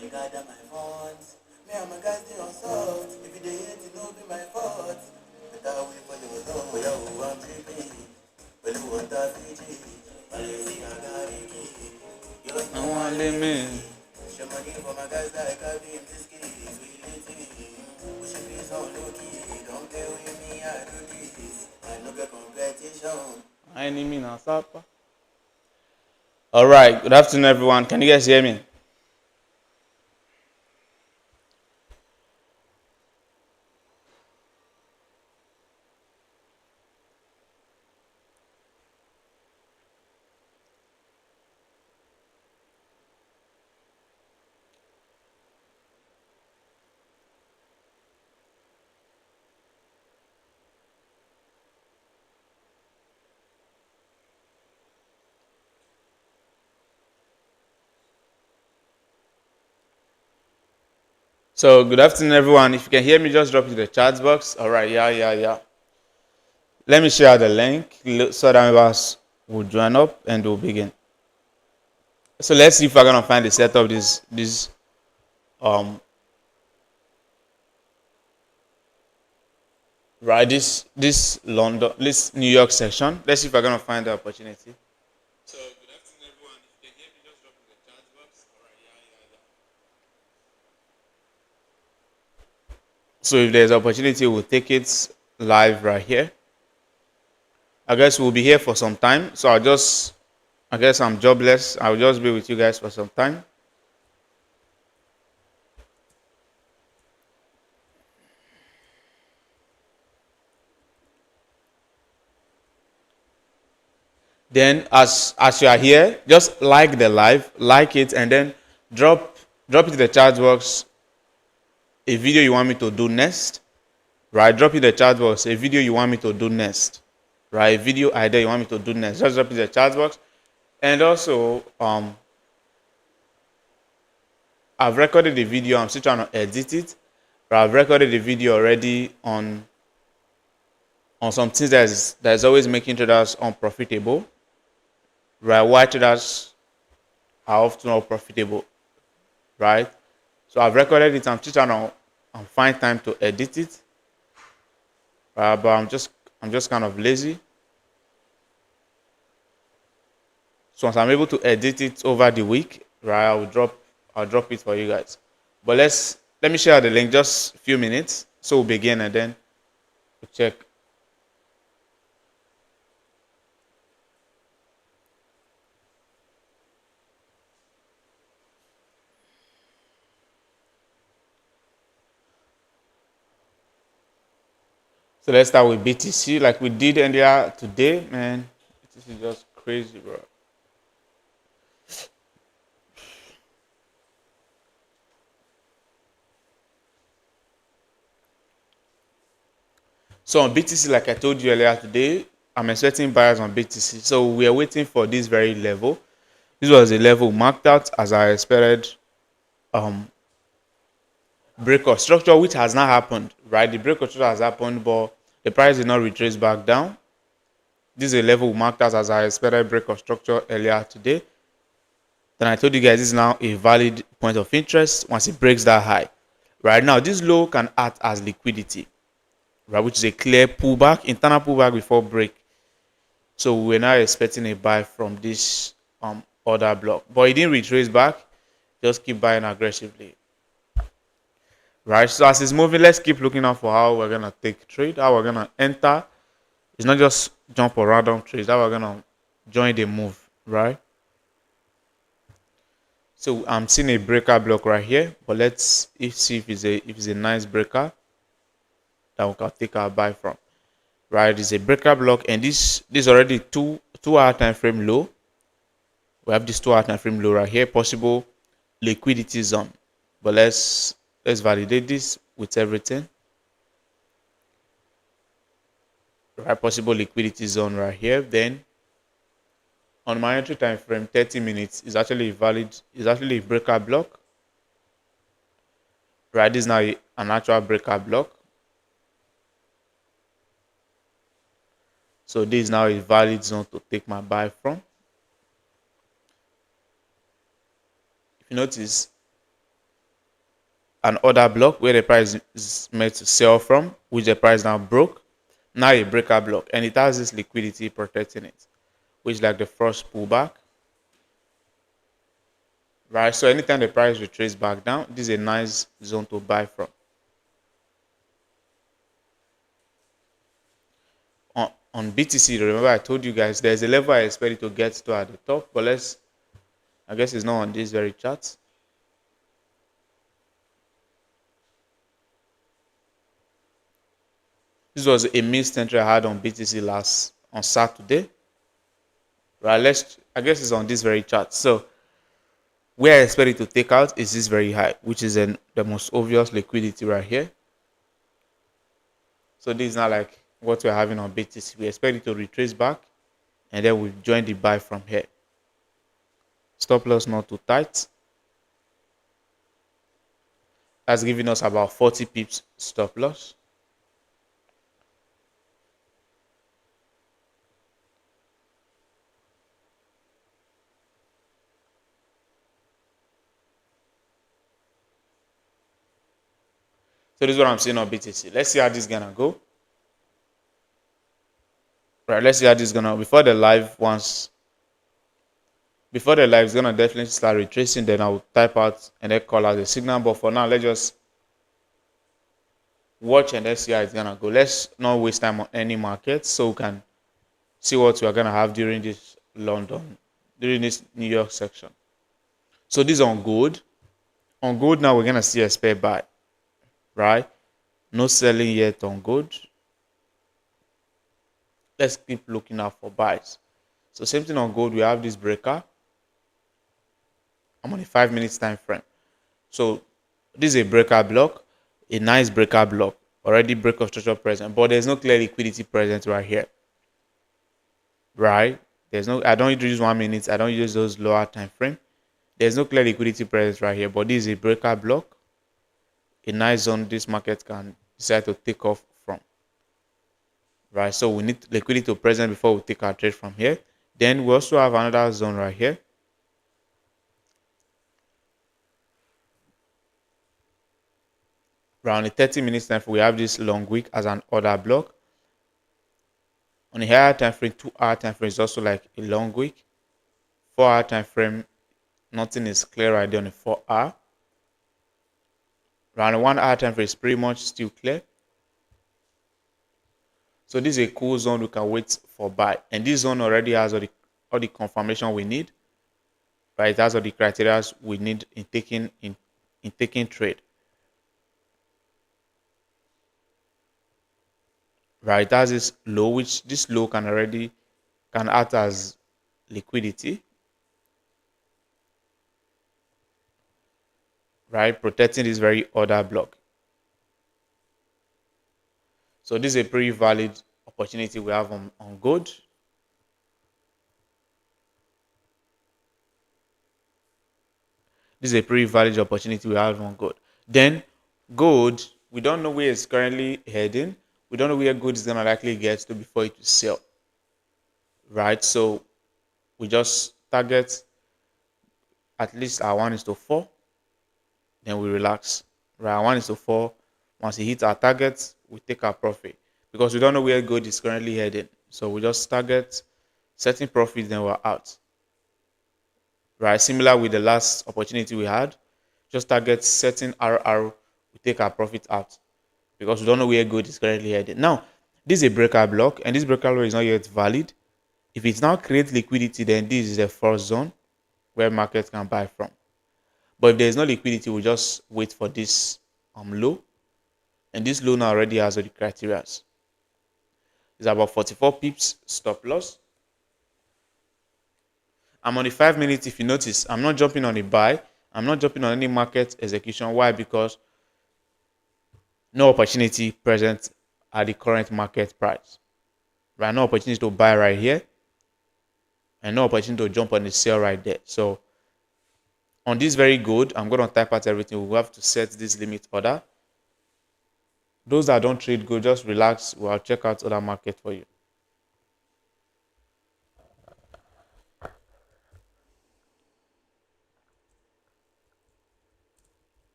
they gather my funds. Me and my guys they on soft. If you dey hate, it no be my fault. But I wait for your love, yo, I'm tripping. Well, you want that Fiji? Malaysia, I got it. You don't want to let me. Show money for my guys like I be in this case. We lit. Push your face on low key. Don't play with me, I do this. I no get competition. I need me now, Sapa. All right. Good afternoon, everyone. Can you guys hear me? So, good afternoon, everyone. If you can hear me, just drop it in the chat box. All right. Yeah. Let me share the link so that members will join up and we'll begin. So let's see if we're gonna find the setup this right this London this New York section. Let's see if we're gonna find the opportunity. So good afternoon, everyone. If you can hear me, just drop in the chat box. All right, yeah. So if there's opportunity, we'll take it live right here. I guess we'll be here for some time. So I guess I'm jobless. I'll just be with you guys for some time. Then as you are here, just like the live, like it, and then drop it in the chat box a video you want me to do next. Right? Drop in the chat box a video you want me to do next. Right? A video idea you want me to do next. Just drop in the chat box. And also, I've recorded the video. I'm still trying to edit it. But I've recorded the video already on some things that is always making traders unprofitable. Right? Why traders are often unprofitable. Right? So I've recorded it. I'm still trying to find time to edit it. But I'm just kind of lazy. So once I'm able to edit it over the week, right, I'll drop it for you guys. But let me share the link, just a few minutes. So we'll begin and then we'll check. So let's start with BTC like we did earlier today, man. BTC is just crazy, bro. So on BTC, like I told you earlier today, I'm expecting buyers on BTC. So we are waiting for this very level. This was a level marked out as I expected. Break of structure, which has not happened, right? The break of structure has happened, but the price did not retrace back down. This is a level marked out as I expected break of structure earlier today. Then I told you guys this is now a valid point of interest once it breaks that high. Right now, this low can act as liquidity, right? Which is a clear pullback, internal pullback before break. So we're now expecting a buy from this order block, but it didn't retrace back. Just keep buying aggressively. Right, so as it's moving, let's keep looking out for how we're gonna take trade, how we're gonna enter. It's not just jump or random trades, how we're gonna join the move, right? So I'm seeing a breaker block right here, but let's see if it's a nice breaker that we can take our buy from. Right, it's a breaker block, and this already two-hour time frame low. We have this 2-hour time frame low right here, possible liquidity zone. But let's validate this with everything. Right, possible liquidity zone right here. Then on my entry time frame, 30 minutes is actually valid. Is actually a breaker block. Right, this is now an actual breaker block. So this is now a valid zone to take my buy from. If you notice, an order block where the price is meant to sell from, which the price now broke. Now a breaker block, and it has this liquidity protecting it, which is like the first pullback, right? So anytime the price retraces back down, this is a nice zone to buy from. On BTC, remember I told you guys there's a level I expect it to get to at the top, but I guess it's not on this very chart. This was a missed entry I had on BTC on Saturday. Right, I guess it's on this very chart. So where I expect it to take out is this very high, which is the most obvious liquidity right here. So this is not like what we're having on BTC. We expect it to retrace back, and then we join the buy from here. Stop loss not too tight. That's giving us about 40 pips stop loss. So this is what I'm seeing on BTC. Let's see how this is gonna go. Right, let's see how this is gonna before the live is gonna definitely start retracing. Then I'll type out and then call out the signal. But for now, let's just watch and let's see how it's gonna go. Let's not waste time on any market so we can see what we are gonna have during this New York section. So this is on gold. On gold now we're gonna see a spare buy, right? No selling yet on gold. Let's keep looking out for buys. So same thing on gold, we have this breaker. I'm on a 5 minutes time frame. So this is a breaker block, a nice breaker block. Already break of structure present, but there's no clear liquidity present right here. Right? I don't use 1 minute, I don't use those lower time frame. There's no clear liquidity present right here, but this is a breaker block. A nice zone this market can decide to take off from. Right? So we need liquidity to present before we take our trade from here. Then we also have another zone right here. Around the 30 minutes time frame, we have this long wick as an order block. On a higher time frame, 2-hour time frame is also like a long wick. 4-hour time frame, nothing is clear right there on the 4-hour. Around the 1-hour time frame is pretty much still clear. So this is a cool zone we can wait for buy. And this zone already has all the confirmation we need. Right? It has all the criteria we need in taking trade. Right? It has this low, which this low can act as liquidity. Right? Protecting this very order block. So this is a pretty valid opportunity we have on gold. This is a pretty valid opportunity we have on gold. Then gold, we don't know where it's currently heading. We don't know where gold is gonna likely get to before it will sell. Right? So we just target at least our 1:4. Then we relax. Right? 1:4. Once we hit our targets, we take our profit. Because we don't know where gold is currently heading. So we just target setting profits, then we're out. Right? Similar with the last opportunity we had. Just target setting RR, we take our profit out. Because we don't know where gold is currently headed. Now, this is a breaker block, and this breaker block is not yet valid. If it now creates liquidity, then this is the first zone where markets can buy from. But if there's no liquidity, we just wait for this low. And this low now already has all the criteria. It's about 44 pips stop loss. I'm on the 5 minutes. If you notice, I'm not jumping on a buy. I'm not jumping on any market execution. Why? Because no opportunity present at the current market price. Right? No opportunity to buy right here. And no opportunity to jump on the sell right there. So on this very good, I'm going to type out everything. We have to set this limit order. Those that don't trade good, just relax. We'll check out other market for you.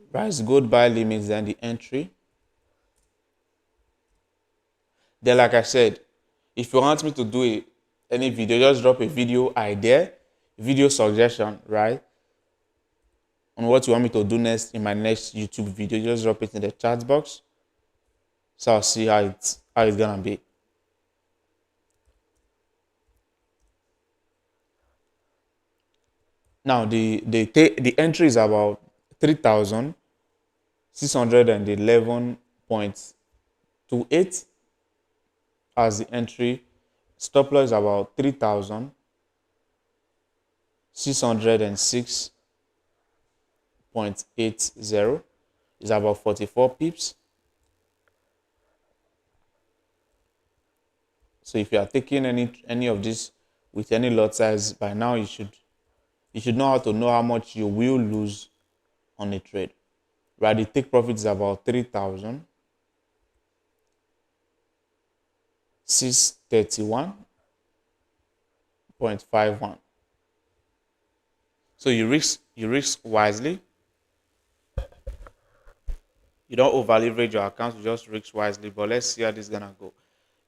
Price gold buy limits, then the entry. Then, like I said, if you want me to do any video, just drop a video idea, video suggestion, right? On what you want me to do next in my next YouTube video, just drop it in the chat box. So I'll see how it's gonna be. Now the entry is about 3,611.28 as the entry. Stop loss is about 3,606.80. Is about 44 pips. So if you are taking any of this with any lot size, by now you should know how much you will lose on a trade. Right, the take profit is about 3,631.51. So you risk wisely. You don't over leverage your account, you just risk wisely. But let's see how this is gonna go.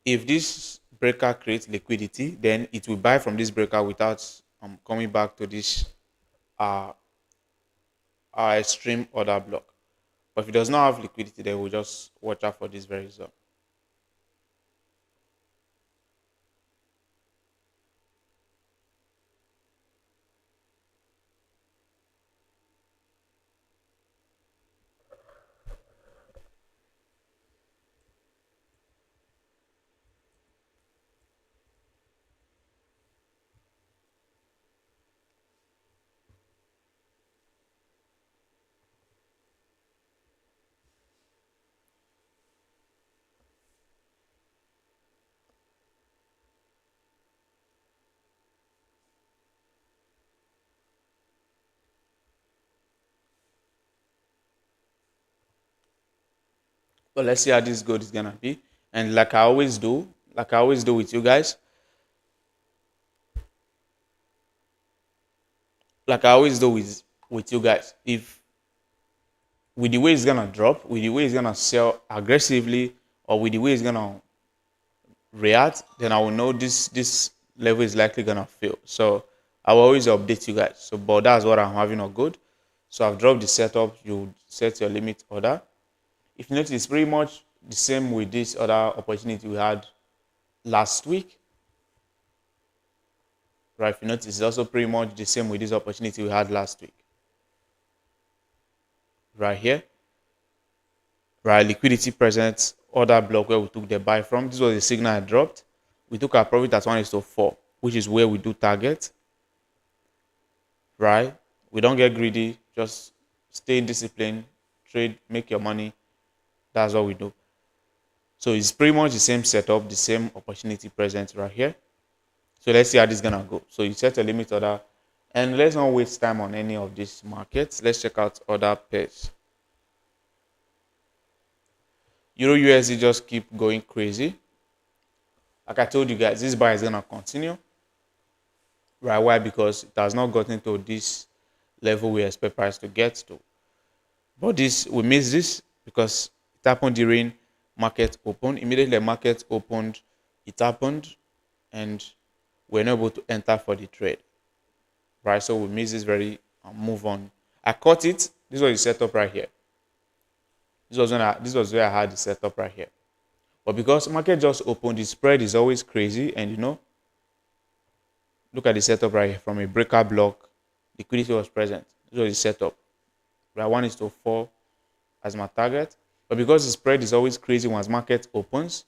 If this breaker creates liquidity, then it will buy from this breaker without coming back to this extreme order block. But if it does not have liquidity, then we'll just watch out for this very zone. But let's see how this gold is gonna be. And like I always do with you guys, if with the way it's gonna drop, with the way it's gonna sell aggressively, or with the way it's gonna react, then I will know this level is likely gonna fail. So I will always update you guys. So, but that's what I'm having on good. So I've dropped the setup. You set your limit order. If you notice, it's pretty much the same with this other opportunity we had last week. Right? If you notice, it's also pretty much the same with this opportunity we had last week. Right here. Right, liquidity present order block where we took the buy from. This was the signal I dropped. We took our profit at 1:4, which is where we do target. Right? We don't get greedy, just stay disciplined, trade, make your money. That's what we do. So it's pretty much the same setup, the same opportunity present right here. So let's see how this is gonna go. So you set a limit order, and let's not waste time on any of these markets. Let's check out other pairs. Euro USD just keep going crazy. Like I told you guys, this buy is gonna continue. Right? Why? Because it has not gotten to this level we expect price to get to. But we missed this because it happened during market open. Immediately the market opened, it happened, and we're not able to enter for the trade. Right? So we missed this very move on. I caught it. This was the setup right here. This was where I had the setup right here. But because market just opened, the spread is always crazy, and look at the setup right here. From a breaker block, liquidity was present. This was the setup. Right, 1:4 as my target. But because the spread is always crazy once market opens,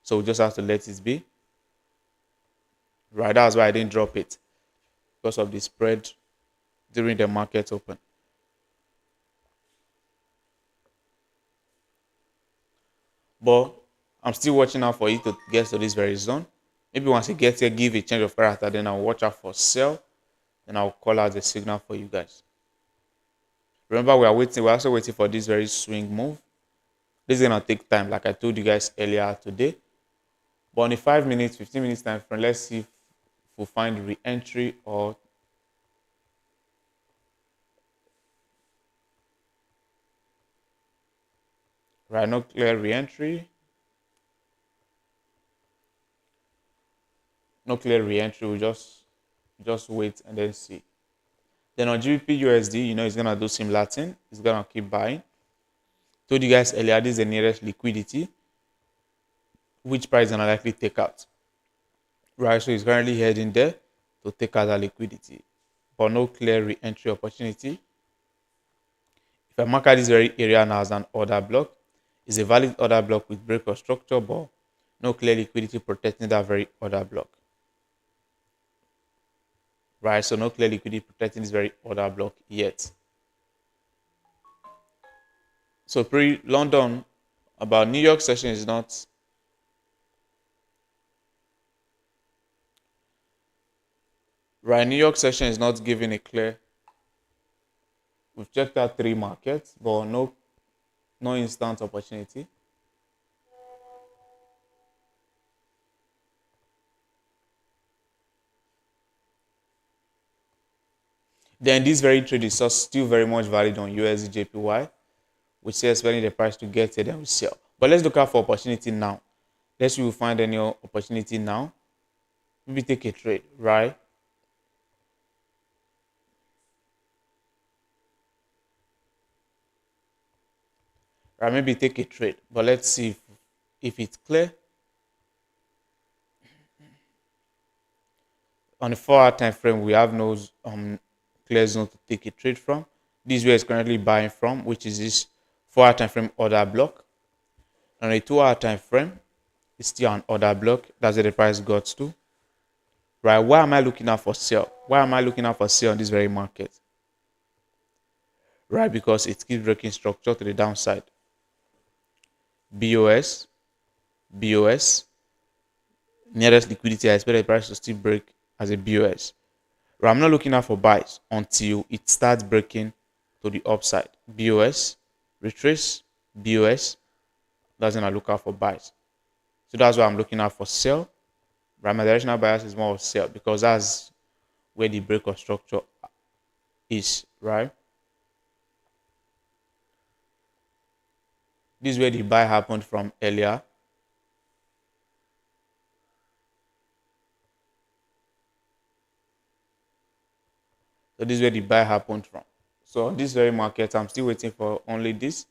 so we just have to let it be. Right, that's why I didn't drop it, because of the spread during the market open. But I'm still watching out for it to get to this very zone. Maybe once it gets here, give a change of character, then I'll watch out for sell, and I'll call out the signal for you guys. Remember, we're also waiting for this very swing move. This is gonna take time, like I told you guys earlier today. But on a 5 minutes, 15 minutes time frame, let's see if we'll find re-entry, or right? No clear re-entry. No clear re-entry. We just wait and then see. Then on GBPUSD, it's gonna do similar thing. It's gonna keep buying. Told you guys earlier, this is the nearest liquidity, which price gonna likely take out. Right, so it's currently heading there to take out that liquidity, but no clear re-entry opportunity. If I mark out this very area now as an order block, it's a valid order block with break of structure, but no clear liquidity protecting that very order block. Right, so no clear liquidity protecting this very order block yet. So pre-London, about New York session is not. Right, New York session is not giving a clear. We've checked out 3 markets, but no instant opportunity. Then this very trade is still very much valid on USDJPY. We say expecting the price to get here, then we sell. But let's look out for opportunity now. Let's see if we find any opportunity now. Maybe take a trade, right? Right, maybe take a trade. But let's see if it's clear. On the 4-hour time frame, we have no clear zone to take a trade from. This is where it's currently buying from, which is this 4-hour time frame order block. On a 2-hour time frame, it's still an order block. That's where the price got to. Right? Why am I looking out for sell? Why am I looking out for sell on this very market? Right? Because it keeps breaking structure to the downside. BOS, BOS, nearest liquidity. I expect the price to still break as a BOS. Right? I'm not looking out for buys until it starts breaking to the upside. BOS, retrace, BOS. That's when I look out for buys. So that's why I'm looking out for sell. Right? My directional bias is more of sell because that's where the break of structure is, right? This is where the buy happened from earlier. So this is where the buy happened from. So on this very market, I'm still waiting for only this.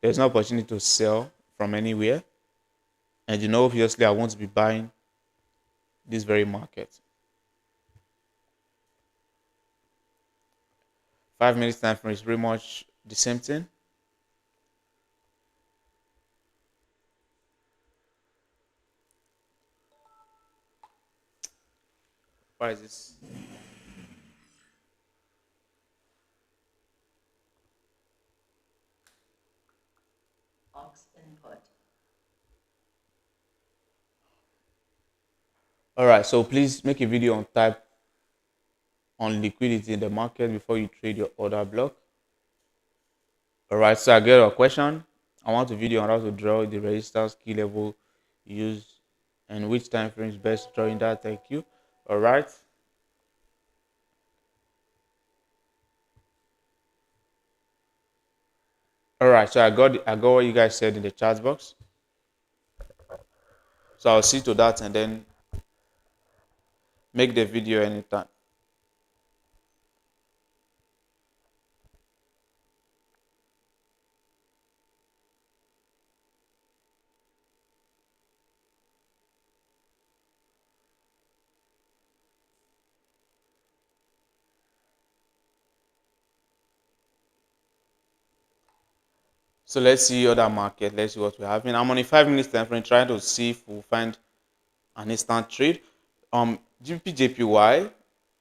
There's no opportunity to sell from anywhere. And obviously I want to be buying this very market. 5 minutes time frame is pretty much the same thing. Why is this? All right, so please make a video on type on liquidity in the market before you trade your order block. All right, so I get a question. I want a video on how to draw the resistance key level used and which time frame is best drawing that. Thank you. All right. All right, so I got what you guys said in the chat box. So I'll see to that and then make the video anytime. So let's see other market. Let's see what we're having. I'm on a 5 minutes time frame trying to see if we'll find an instant trade. GBPJPY.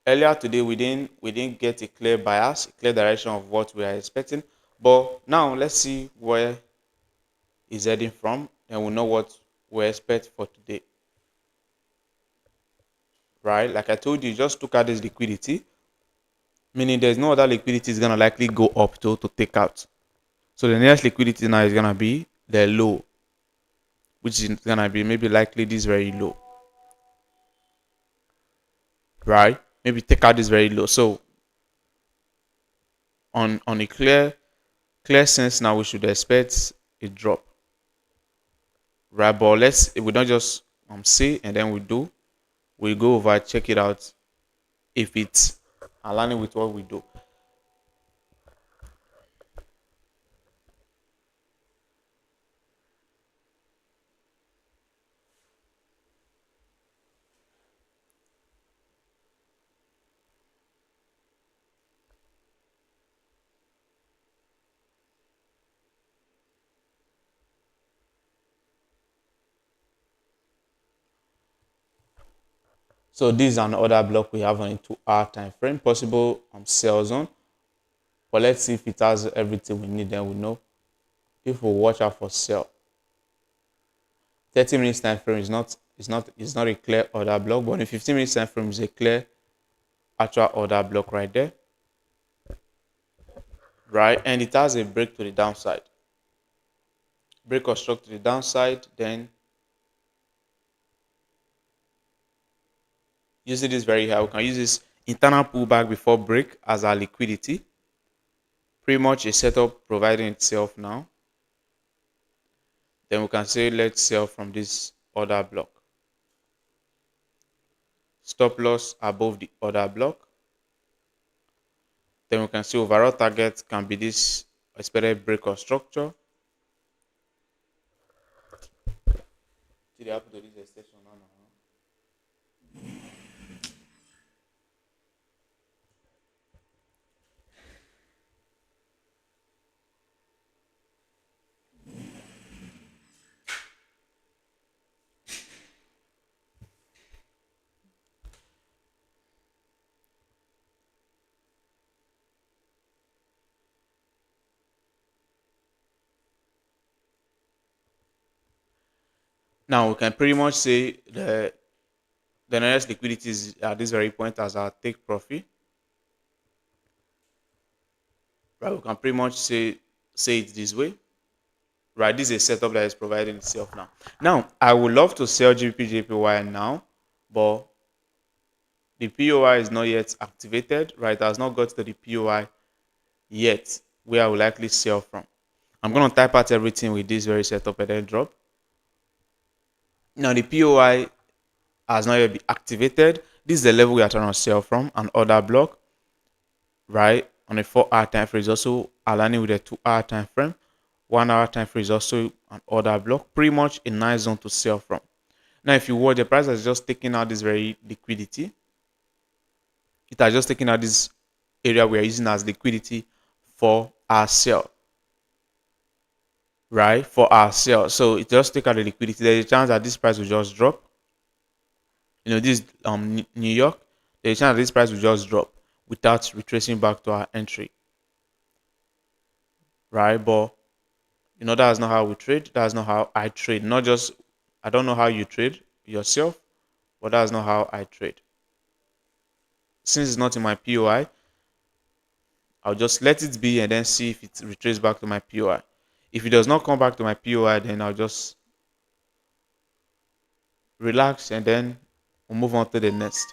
Earlier today we didn't get a clear bias, a clear direction of what we are expecting. But now let's see where it's heading from, and we'll know what we expect for today. Right? Like I told you, just took out this liquidity, meaning there's no other liquidity is gonna likely go up to take out. So the nearest liquidity now is gonna be the low, which is gonna be maybe likely this very low. Right? Maybe take out this very low. So on a clear sense now we should expect a drop, right? But let's we don't just see and then we go over, check it out if it's aligning with what we do. So this is an order block we have on a 2-hour time frame, possible sell zone. But let's see if it has everything we need, then we know if we watch out for sell. 30 minutes time frame is not a clear order block, but in 15 minutes time frame is a clear actual order block right there. Right, and it has a break to the downside. Break or struck to the downside, then using this very high, we can use this internal pullback before break as our liquidity. Pretty much a setup providing itself now. Then we can say let's sell from this order block. Stop loss above the order block. Then we can see overall target can be this expected break or structure. See the happen to this extension now. Now we can pretty much say the nearest liquidity is at this very point as our take profit. Right, we can pretty much say it this way. Right, this is a setup that is providing itself now. Now, I would love to sell GBPJPY now, but the POI is not yet activated. Right, it has not got to the POI yet, where I will likely sell from. I'm going to type out everything with this very setup and then drop. Now, the POI has not yet been activated. This is the level we are trying to sell from, an order block, right? On a 4-hour time frame is also aligning with a 2-hour time frame. 1-hour time frame is also an order block. Pretty much a nice zone to sell from. Now, if you watch, the price has just taken out this very liquidity. It has just taken out this area we are using as liquidity for our sell. Right? For our sell. So it just take out the liquidity. There's a chance that this price will just drop. You know, this New York, there's a chance that this price will just drop without retracing back to our entry. Right? But you know, that's not how we trade. That's not how I trade. Not just, I don't know how you trade yourself, but that's not how I trade. Since it's not in my POI, I'll just let it be and then see if it retraces back to my POI. If it does not come back to my POI, then I'll just relax and then we'll move on to the next.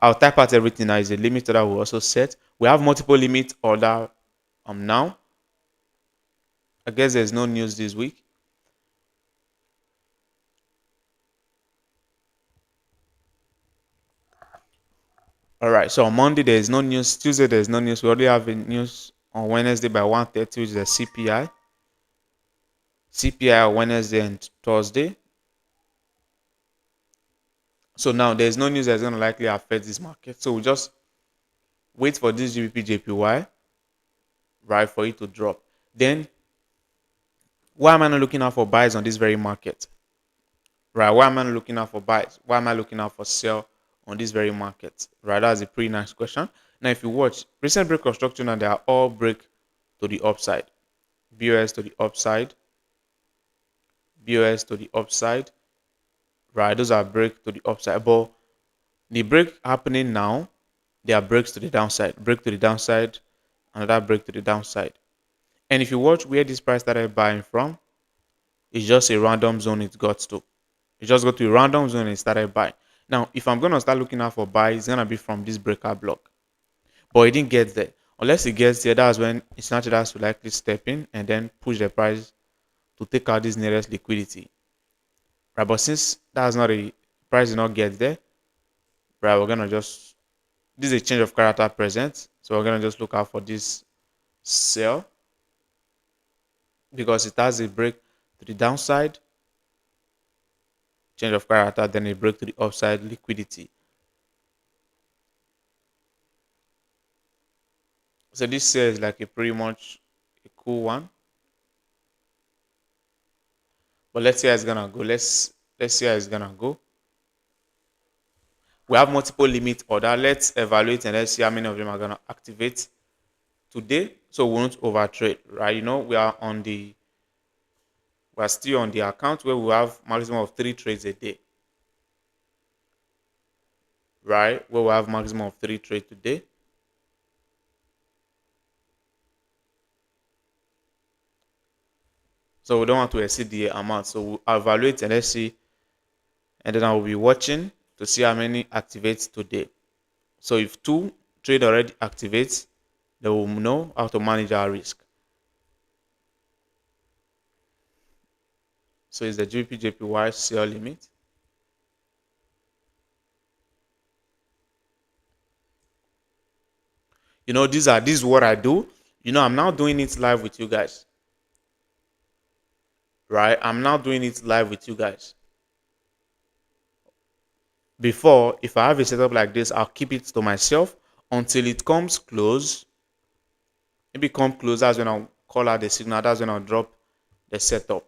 I'll type out everything. There is a limit that we also set. We have multiple limit order now. I guess there's no news this week. All right, so on Monday there is no news. Tuesday there is no news. We already have a news on Wednesday by 1:30, which is the CPI. CPI on Wednesday and Thursday. So now there's no news that's going to likely affect this market. So we just wait for this GBPJPY, right, for it to drop. Then why am I not looking out for buys on this very market? Right, why am I not looking out for buys? Why am I looking out for sell on this very market? Right, that's a pretty nice question. Now, if you watch recent break of structure, now they are all break to the upside. BOS to the upside. BOS to the upside. Right, those are break to the upside. But the break happening now, they are breaks to the downside. Break to the downside, another break to the downside. And if you watch where this price started buying from, it's just a random zone it got to. It just got to a random zone and it started buying. Now, if I'm going to start looking out for buy, it's going to be from this breakout block. But it didn't get there. Unless it gets there, that's when it's natural to likely step in and then push the price to take out this nearest liquidity, right? But since that's not a price did not get there, right, we're gonna just, this is a change of character present, so we're gonna just look out for this sell because it has a break to the downside, change of character, then a break to the upside, liquidity. So this sell is like a pretty much a cool one. But let's see how it's gonna go. Let's see how it's gonna go. We have multiple limit order. Let's evaluate and let's see how many of them are gonna activate today. So we won't overtrade, right? You know, we're still on the account where we have maximum of 3 trades a day, right? Where we have maximum of 3 trades today. So we don't want to exceed the amount. So we'll evaluate and let's see. And then I will be watching to see how many activates today. So if 2 trade already activates, then we'll know how to manage our risk. So it's the GBPJPY sell limit. You know, this is what I do. You know, I'm now doing it live with you guys. Right? I'm now doing it live with you guys. Before, if I have a setup like this, I'll keep it to myself until it comes close. Maybe come close, that's when I'll call out the signal. That's when I'll drop the setup.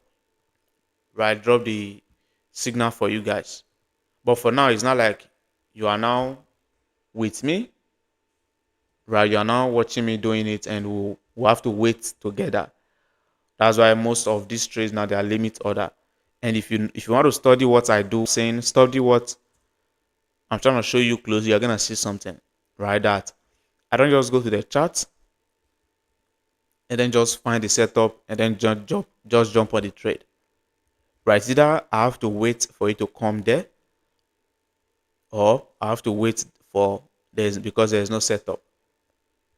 Right? Drop the signal for you guys. But for now, it's not like you are now with me. Right? You're now watching me doing it and we'll have to wait together. That's why most of these trades now they are limit order. And if you want to study what I do, saying study what I'm trying to show you closely, you're gonna see something, right? That I don't just go to the chart and then just find the setup and then just jump on the trade. Right? Either I have to wait for it to come there, or I have to wait for because there's no setup.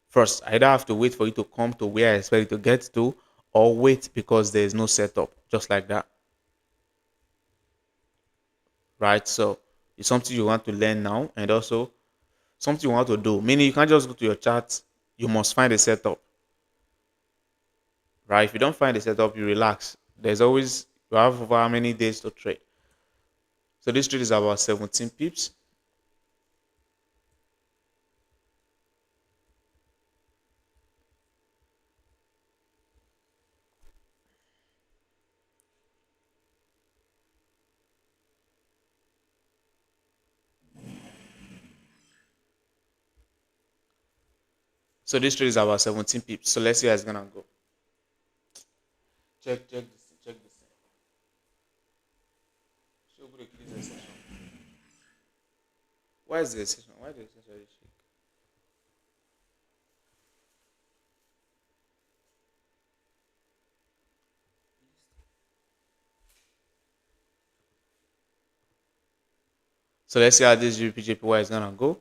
First, I either have to wait for it to come to where I expect it to get to, or wait because there's no setup, just like that. Right? So it's something you want to learn now, and also something you want to do. Meaning you can't just go to your chart, you must find a setup. Right? If you don't find a setup, you relax. There's always, you have over how many days to trade. So this trade is about 17 pips. So this trade is about 17 pips. So let's see how it's gonna go. Check this. Show good the session. Why is the session? Why the session shake? So let's see how this GBPJPY is gonna go.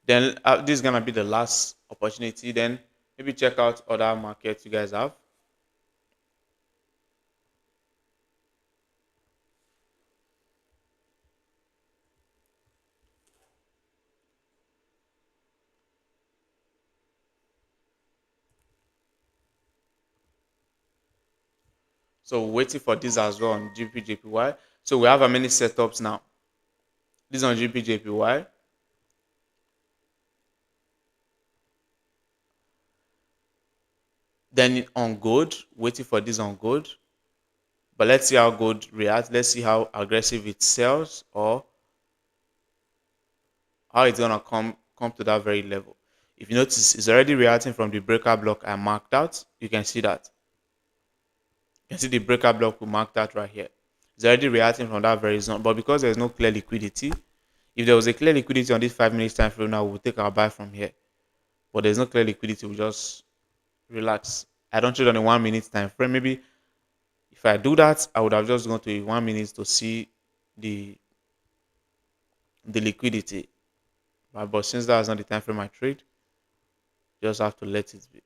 Then this is gonna be the last opportunity. Then maybe check out other markets you guys have. So waiting for this as well on GBPJPY. So we have how many setups now? This on GBPJPY. Then on gold, waiting for this on gold. But let's see how gold reacts. Let's see how aggressive it sells or how it's gonna come to that very level. If you notice, it's already reacting from the breaker block I marked out. You can see that. You can see the breaker block we marked out right here. It's already reacting from that very zone. But because there's no clear liquidity, if there was a clear liquidity on this 5 minutes time frame now, we'll take our buy from here. But there's no clear liquidity, we just relax. I don't trade on a 1 minute time frame. Maybe if I do that, I would have just gone to 1 minute to see the liquidity. But since that's not the time frame I trade, just have to let it be.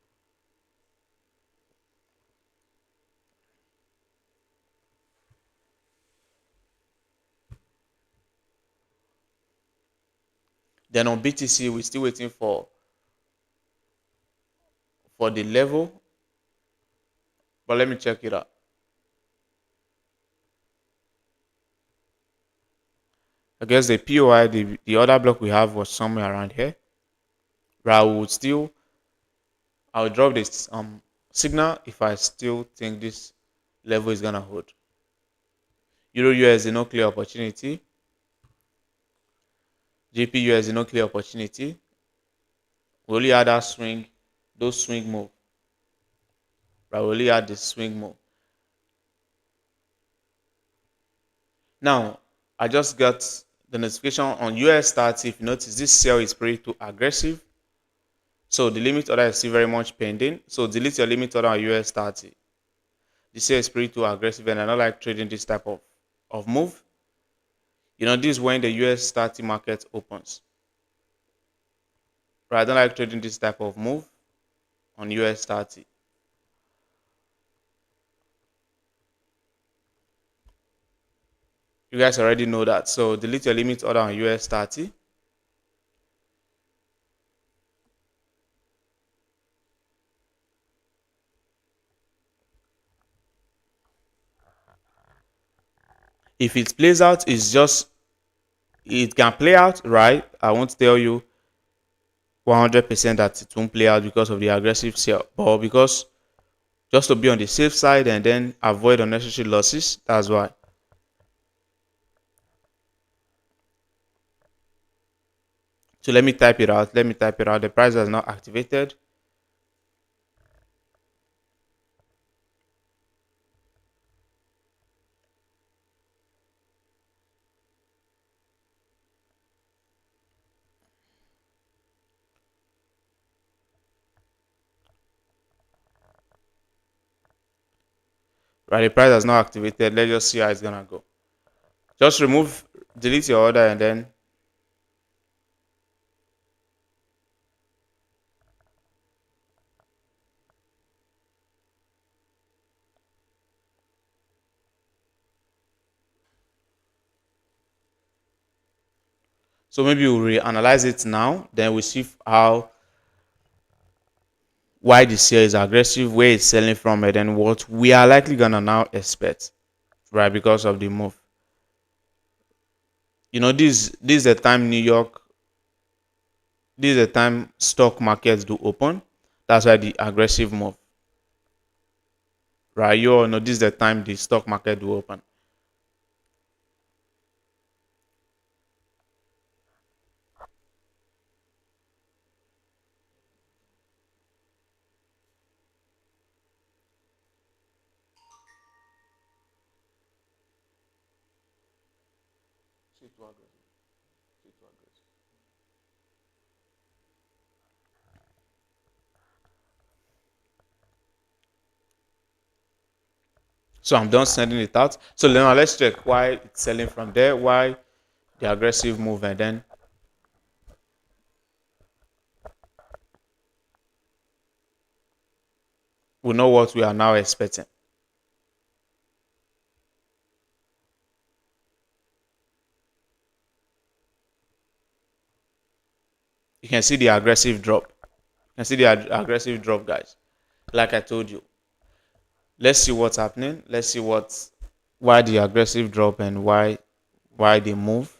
Then on BTC, we're still waiting for the level, but let me check it out. I guess the POI, the other block we have was somewhere around here. But I'll drop this signal if I still think this level is gonna hold. Euro USD no clear opportunity. GP USD no clear opportunity. We only had that swing, those swing move. But we only had the swing move. Now, I just got the notification on US30. If you notice, this sell is pretty too aggressive. So the limit order is still very much pending. So delete your limit order on US30. The sell is pretty too aggressive, and I don't like trading this type of move. You know, this is when the US30 market opens. But I don't like trading this type of move on US30. You guys already know that. So delete your limit order on US30. If it plays out, it can play out, right? I won't tell you 100% that it won't play out because of the aggressive sell, but because just to be on the safe side and then avoid unnecessary losses. That's why. So let me type it out. Let me type it out. The price has not activated. Right, the price has not activated. Let's just see how it's gonna go. Just delete your order and then so maybe we'll reanalyze it now. Then we see how why the sale is aggressive, where it's selling from, and then what we are likely gonna now expect, right? Because of the move. You know, this is the time this is the time stock markets do open. That's why the aggressive move. Right? You all know this is the time the stock market do open. So I'm done sending it out. So now let's check why it's selling from there, why the aggressive move, and then we know what we are now expecting. You can see the aggressive drop. You can see the aggressive drop, guys. Like I told you. Let's see what's happening. Let's see why the aggressive drop and why they move.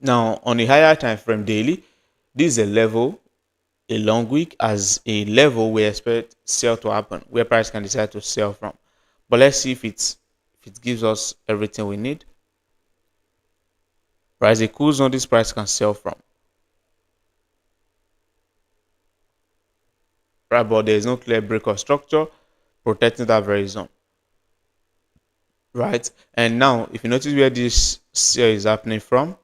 Now on the higher time frame daily, this is a level, a long week as a level we expect sell to happen, where price can decide to sell from. But let's see if it gives us everything we need. Right, a cool zone this price can sell from. Right, but there is no clear break or structure protecting that very zone. Right, and now if you notice where this sell is happening from,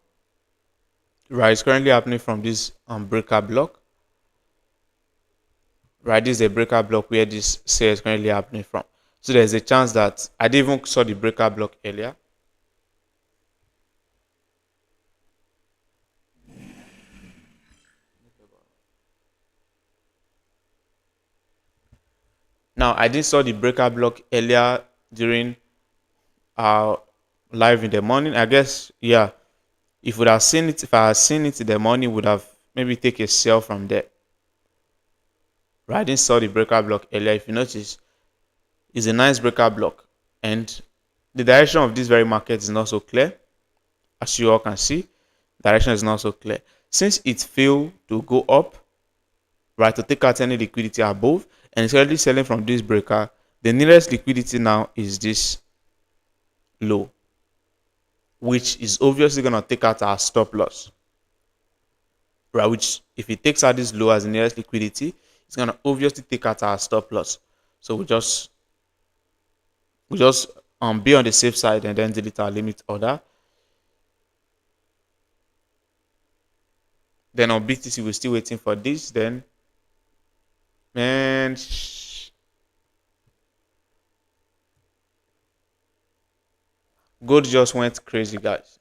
right, it's currently happening from this breaker block. Right, this is a breaker block where this sell is currently happening from. So there's a chance that I didn't even saw the breaker block earlier. Now I didn't saw the breaker block earlier during live in the morning. I guess, yeah, if would have seen it, if I had seen it in the morning, would have maybe take a sell from there. Right? I didn't saw the breaker block earlier. If you notice, it's a nice breaker block, and the direction of this very market is not so clear. As you all can see, direction is not so clear. Since it failed to go up, right, to take out any liquidity above, and it's currently selling from this breaker, the nearest liquidity now is this low, which is obviously going to take out our stop loss, right? Which, if it takes out this low as the nearest liquidity, it's going to obviously take out our stop loss. So we just be on the safe side and then delete our limit order. Then on BTC, we're still waiting for this. Then, man, gold just went crazy, guys.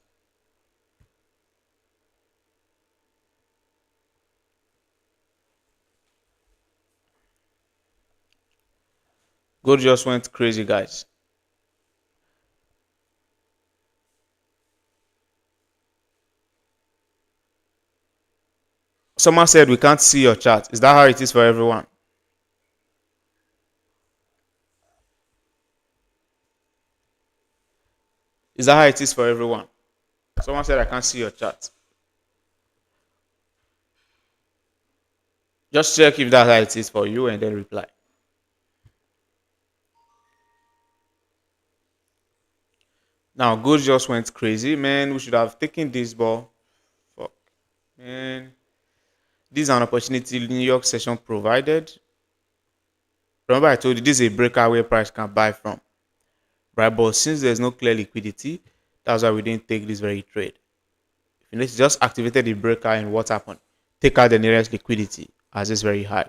Gold just went crazy, guys. Someone said we can't see your chart. Is that how it is for everyone? Is that how it is for everyone? Someone said I can't see your chart. Just check if that's how it is for you and then reply. Now, gold just went crazy. Man, we should have taken this ball. Fuck. Man. This is an opportunity New York session provided. Remember I told you this is a breakout where price can buy from. Right? But since there's no clear liquidity, that's why we didn't take this very trade. If you notice, just activated the breaker and what happened? Take out the nearest liquidity as it's very high.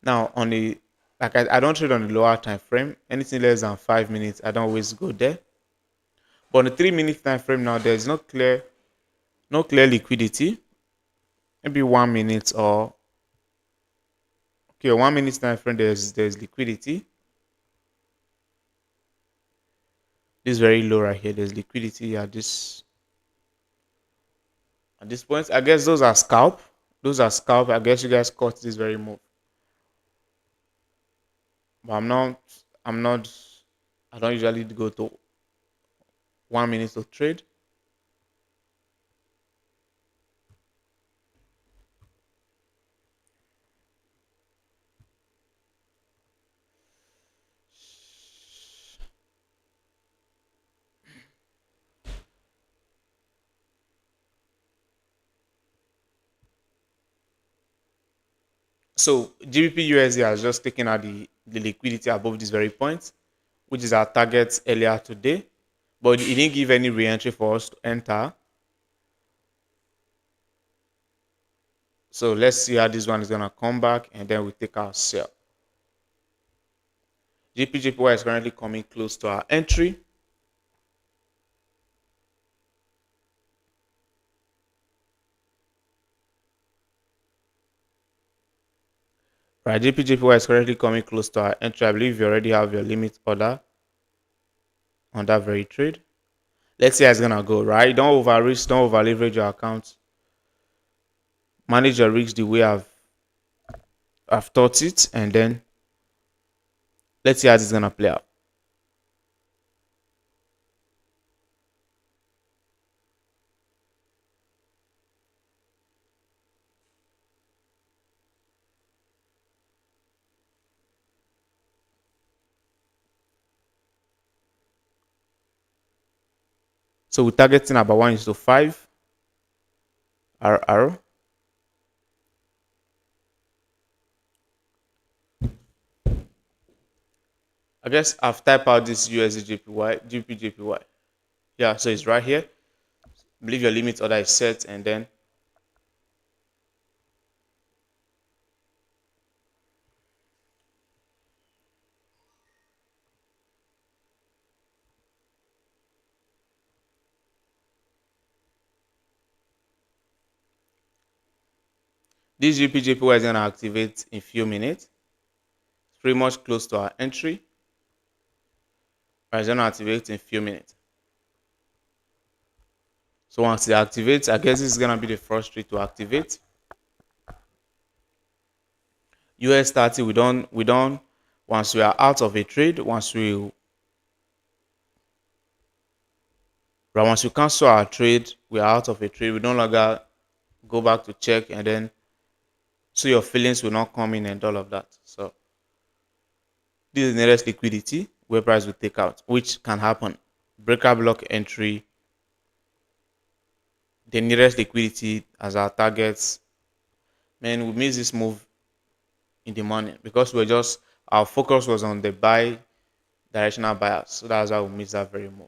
Now on the I don't trade on the lower time frame. Anything less than 5 minutes, I don't always go there. But on the 3 minute time frame now, there's no clear liquidity. Maybe 1 minute or okay, 1 minute time frame there's liquidity. This is very low right here. There's liquidity at this point. I guess those are scalp. Those are scalp. I guess you guys caught this very move. But I'm not I don't usually go to 1 minute to trade. So GBPUSD has just taken out the liquidity above this very point, which is our target earlier today. But it didn't give any re-entry for us to enter. So let's see how this one is gonna come back, and then we take our sell. GBPJPY is currently coming close to our entry. Right, GBPJPY is currently coming close to our entry. I believe you already have your limit order on that very trade. Let's see how it's gonna go. Right, don't over risk, don't over leverage your account. Manage your risks the way I've taught it, and then let's see how it's gonna play out. So we're targeting about 1:5 RR. I guess I've typed out this USDJPY, GBPJPY. Yeah, so it's right here. I believe your limit order is set, and then this GBPJPY is gonna activate in few minutes. It's pretty much close to our entry. It's gonna activate in few minutes. So once it activates, I guess this is gonna be the first trade to activate. US 30, we don't once we are out of a trade, once we cancel our trade, we are out of a trade. We no longer go back to check, and then so your feelings will not come in and all of that. So this is the nearest liquidity where price will take out, which can happen. Breaker block entry, the nearest liquidity as our targets. Man, we missed this move in the morning because our focus was on the buy directional bias. So that's why we missed that very move.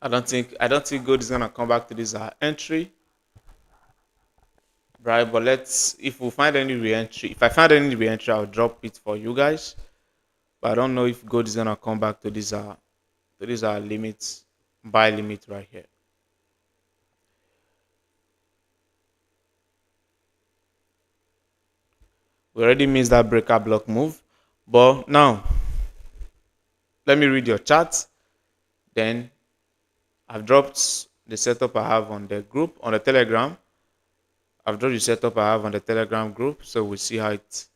I don't think gold is gonna come back to this entry, right? But let's if we find any re-entry. If I find any re-entry, I'll drop it for you guys. But I don't know if gold is gonna come back to this limits buy limit right here. We already missed that breaker block move. But now let me read your chart. Then I've dropped the setup I have on the group on the Telegram. I've dropped the setup I have on the Telegram group, so we'll see how it.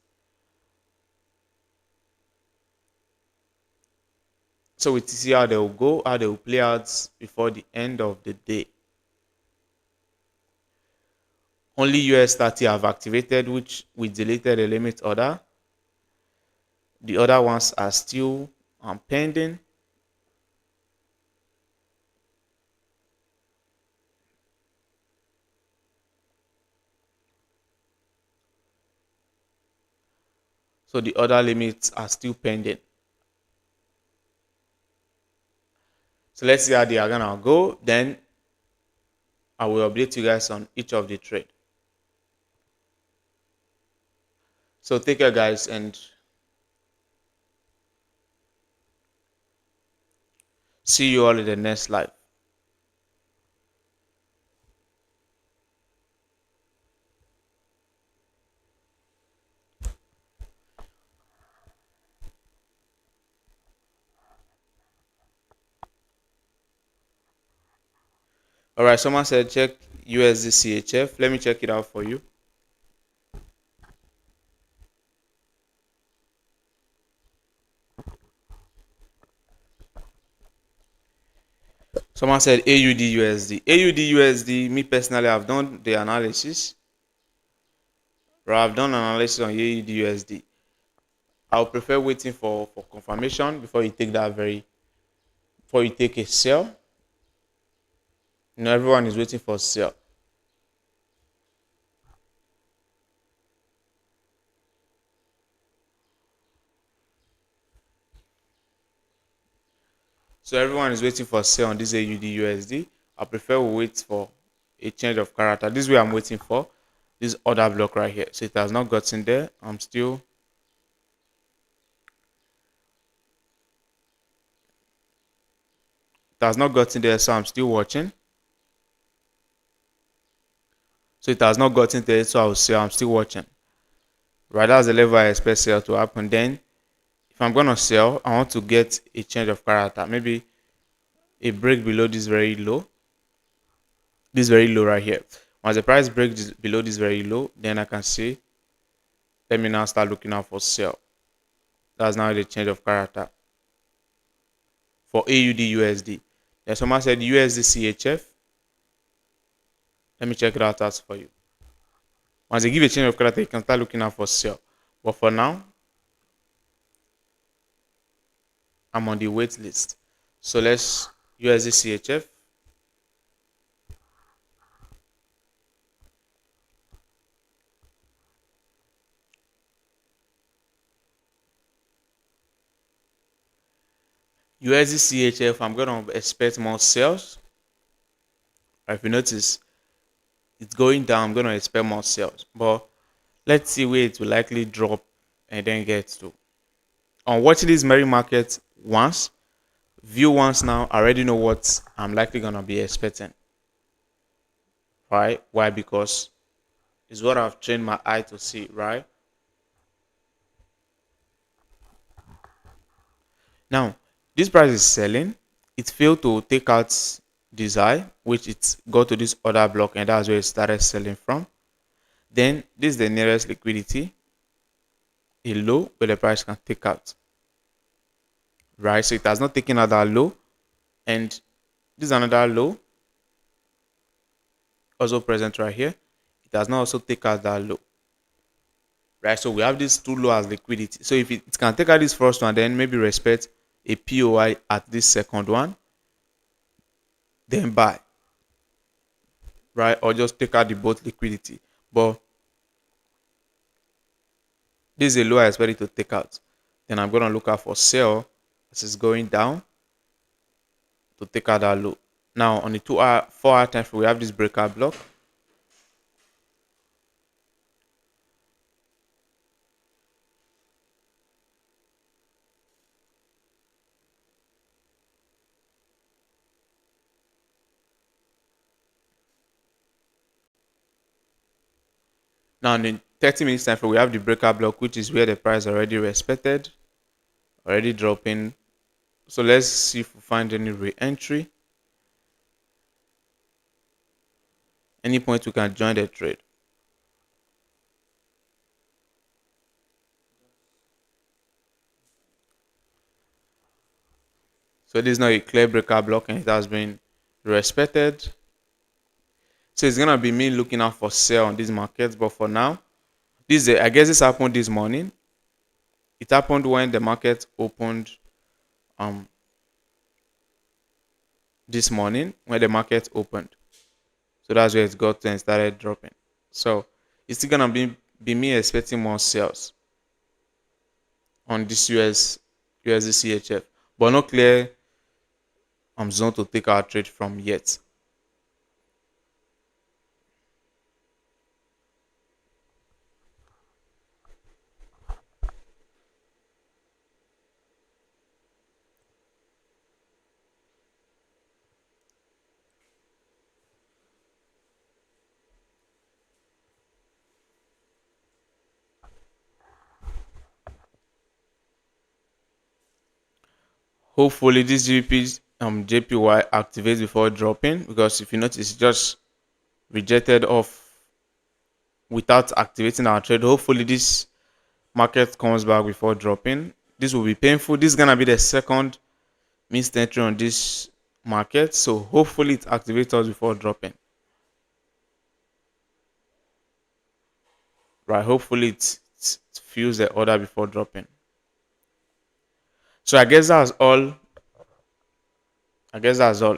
So we see how they will go, how they will play out before the end of the day. Only US 30 have activated, which we deleted the limit order. The other ones are still pending. So the other limits are still pending. So let's see how they are gonna go. Then I will update you guys on each of the trade. So take care, guys, and see you all in the next live. All right, someone said check USDCHF. Let me check it out for you. Someone said AUDUSD. AUDUSD, me personally, I've done the analysis. Right, I've done analysis on AUDUSD. I would prefer waiting for confirmation before you take before you take a sell. You know, everyone is waiting for sell. So everyone is waiting for sell on this AUDUSD. I prefer we wait for a change of character. This is where I'm waiting for. This other block right here. So it has not gotten there. It has not gotten there, so I'm still watching. So it has not gotten there, so I will say I'm still watching. Right, that's the level I expect sell to happen. Then, if I'm gonna sell, I want to get a change of character. Maybe a break below this very low right here. Once the price breaks below this very low, then I can see. Let me now start looking out for sell. That's now the change of character for AUDUSD. Then someone said USDCHF. Let me check it out as for you. Once they give a change of character, you can start looking out for sell. But for now, I'm on the wait list. So let's USDCHF. USDCHF, I'm going to expect more sales. If you notice, it's going down. I'm going to expect more sales. But let's see where it will likely drop and then get to. On watching this merry market once, view once now, I already know what I'm likely gonna be expecting. Right? Why? Because it's what I've trained my eye to see, right? Now, this price is selling. It failed to take out this high, which it got to this other block, and that's where it started selling from. Then this is the nearest liquidity, a low where the price can take out. Right? So it has not taken out that low, and this is another low also present right here. It has not also taken out that low. Right? So we have these two low as liquidity. So if it can take out this first one, then maybe respect a POI at this second one, then buy. Right? Or just take out the both liquidity. But this is a low I expect it to take out. Then I'm going to look out for sell as it's going down to take out that low. Now on the 2-hour, 4-hour time frame, we have this breakout block. Now on the 30 minutes time frame, we have the breakout block, which is where the price already respected, already dropping. So let's see if we find any re-entry. Any point we can join the trade. So this is not a clear breakout block and it has been respected. So it's gonna be me looking out for sell on these markets. But for now, I guess this happened this morning. It happened when the market opened this morning when the market opened. So that's where it got to and started dropping. So it's still gonna be me expecting more sales on this USD CHF, but no clear zone to take our trade from yet. Hopefully this JPY activates before dropping, because if you notice, it's just rejected off without activating our trade. Hopefully this market comes back before dropping. This will be painful. This is gonna be the second missed entry on this market, so hopefully it activates us before dropping. Right? Hopefully it fills the order before dropping. So I guess that's all.